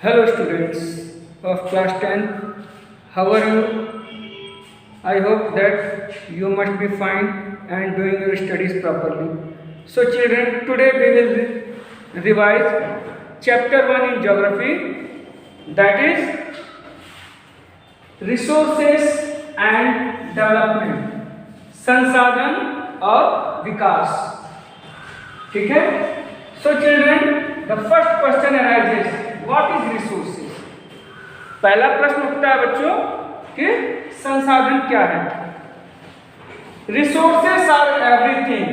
Hello students of class 10, how are you? I hope that you must be fine and doing your studies properly. So children, today we will revise chapter 1 in geography, that is resources and development, संसाधन और विकास. ठीक है? So children, the first question arises, what is resources? पहला प्रश्न उठता है बच्चों कि संसाधन क्या है. Resources are everything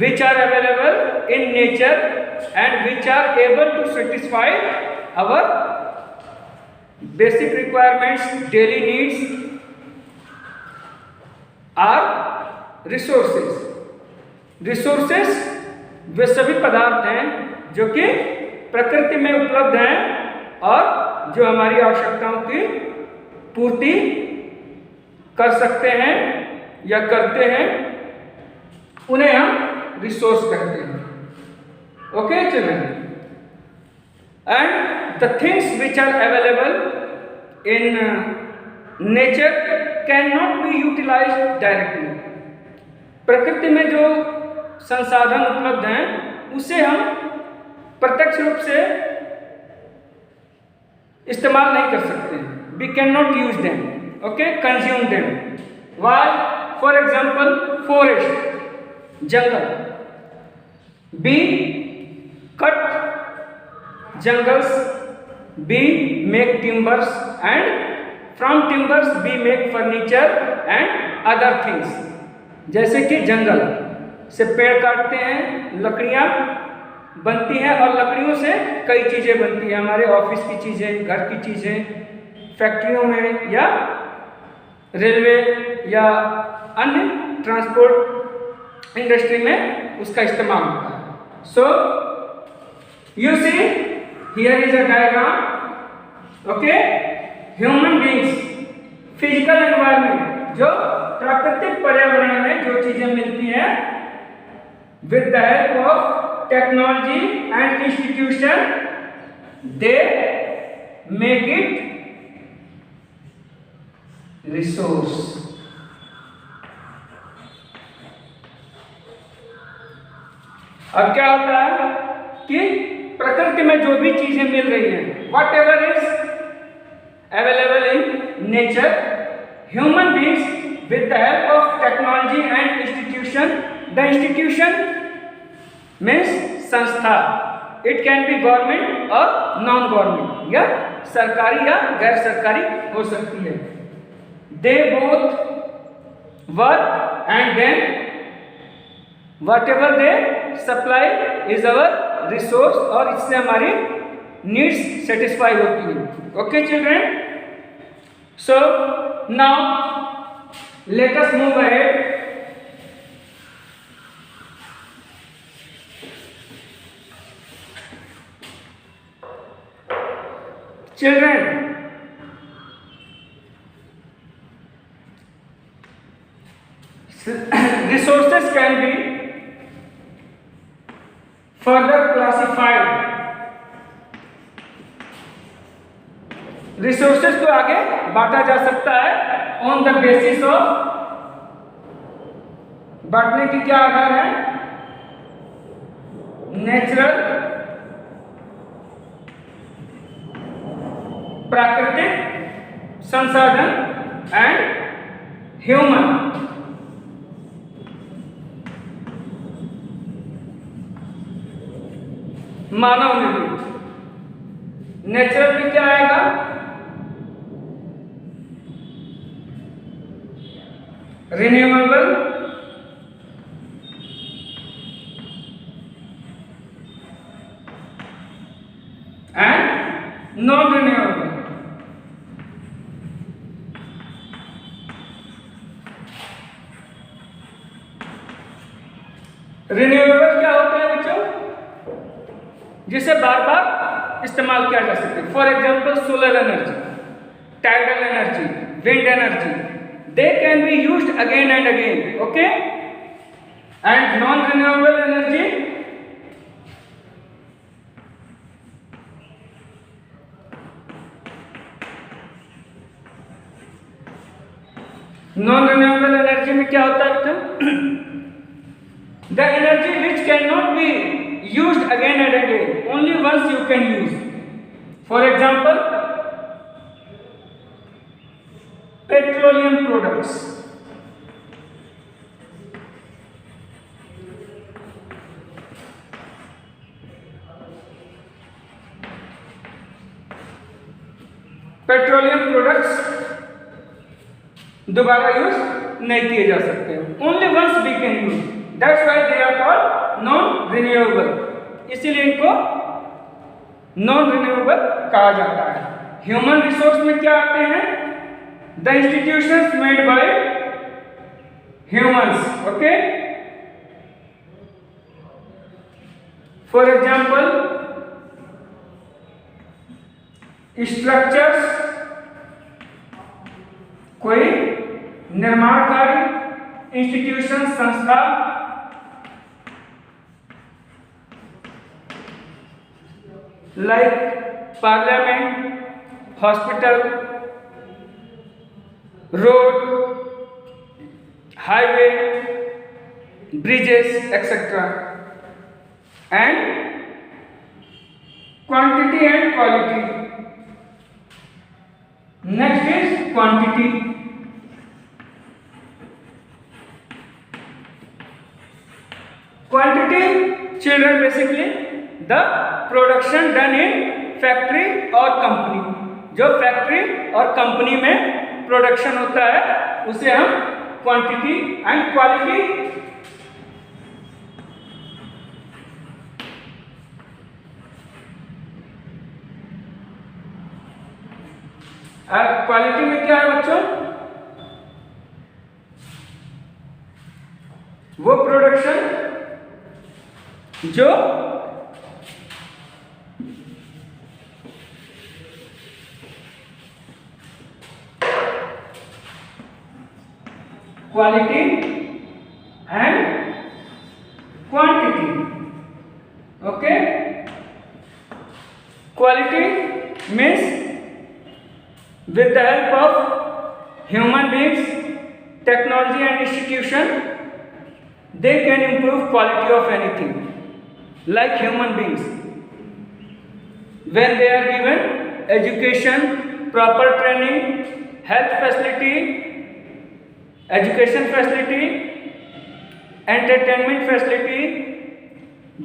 which are available in nature and which are able to satisfy our basic requirements, daily needs are resources. Resources वे सभी पदार्थ हैं जो कि प्रकृति में उपलब्ध हैं और जो हमारी आवश्यकताओं की पूर्ति कर सकते हैं या करते हैं, उन्हें हम रिसोर्स कहते हैं. Okay children, and the things which are available in nature can not be utilised directly. प्रकृति में जो संसाधन उपलब्ध हैं उसे हम प्रत्यक्ष रूप से इस्तेमाल नहीं कर सकते. We can not use them, okay, consume them. Why? For example forest, jungle. We cut jungles, we make timbers and from timbers we make furniture and other things. जैसे कि जंगल से पेड़ काटते हैं, लकड़ियाँ बनती हैं और लकड़ियों से कई चीज़ें बनती हैं. हमारे ऑफिस की चीज़ें, घर की चीज़ें, फैक्ट्रियों में या रेलवे या अन्य ट्रांसपोर्ट इंडस्ट्री में उसका इस्तेमाल होता है. So you see here is a diagram. Okay, human beings, physical environment, जो प्राकृतिक पर्यावरण में जो चीजें मिलती हैं, with the help of technology and institution they make it resource. अब क्या होता है कि प्रकृति में जो भी चीजें मिल रही हैं, what ever is available in nature, human beings with the help of technology and institution, the institution means संस्था. It can be government or non-government, या सरकारी या गैर सरकारी हो सकती है. They both work and then whatever they supply is our resource और इससे हमारी needs satisfy होती है. Okay children, so now let us move ahead. Children, resources can be further classified. Resources को आगे बांटा जा सकता है ऑन द बेसिस ऑफ, बांटने की क्या आधार है? नेचुरल, प्राकृतिक संसाधन एंड ह्यूमन. मानव निर्मित. नेचुरल में क्या आएगा? Renewable and non renewable. Renewable क्या होता है बच्चों? जिसे बार बार इस्तेमाल किया जा सकता है. For example solar energy, tidal energy, wind energy, they can be used again and again. Okay, and non renewable energy non renewable energy में क्या होता है बेटा? The energy which can not be used again and again, only once you can use. For example petroleum products. Petroleum products दोबारा use नहीं किए जा सकते, only once we can use. That's why they are called non renewable, इसीलिए इनको non renewable कहा जाता है. ह्यूमन रिसोर्स में क्या आते हैं? The institutions made by humans. Okay, for example structures, कोई निर्माण कार्य, इंस्टीट्यूशन संस्था, like parliament, hospital, road, highway, bridges etcetera. And quantity and quality. Next is quantity. Quantity, children, basically the production done in factory or company. जो factory और company में production होता है उसे हम क्वांटिटी एंड क्वालिटी. क्वालिटी में क्या है बच्चों? वो प्रोडक्शन जो quality and quantity. Okay, quality means with the help of human beings, technology and institution, they can improve quality of anything. Like human beings, when they are given education, proper training, health facility, education facility, entertainment facility,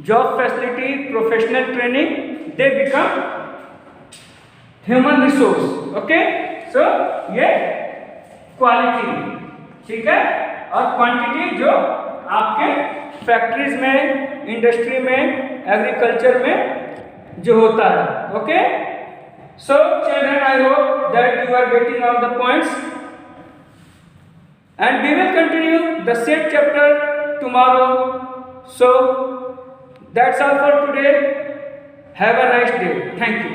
job facility, professional training, they become human resource. Okay, so ये quality, ठीक है, और quantity जो आपके factories में, industry में, agriculture में जो होता है. Okay, so children, I hope that you are getting all the points and we will continue the same chapter tomorrow. So that's all for today. Have a nice day. Thank you.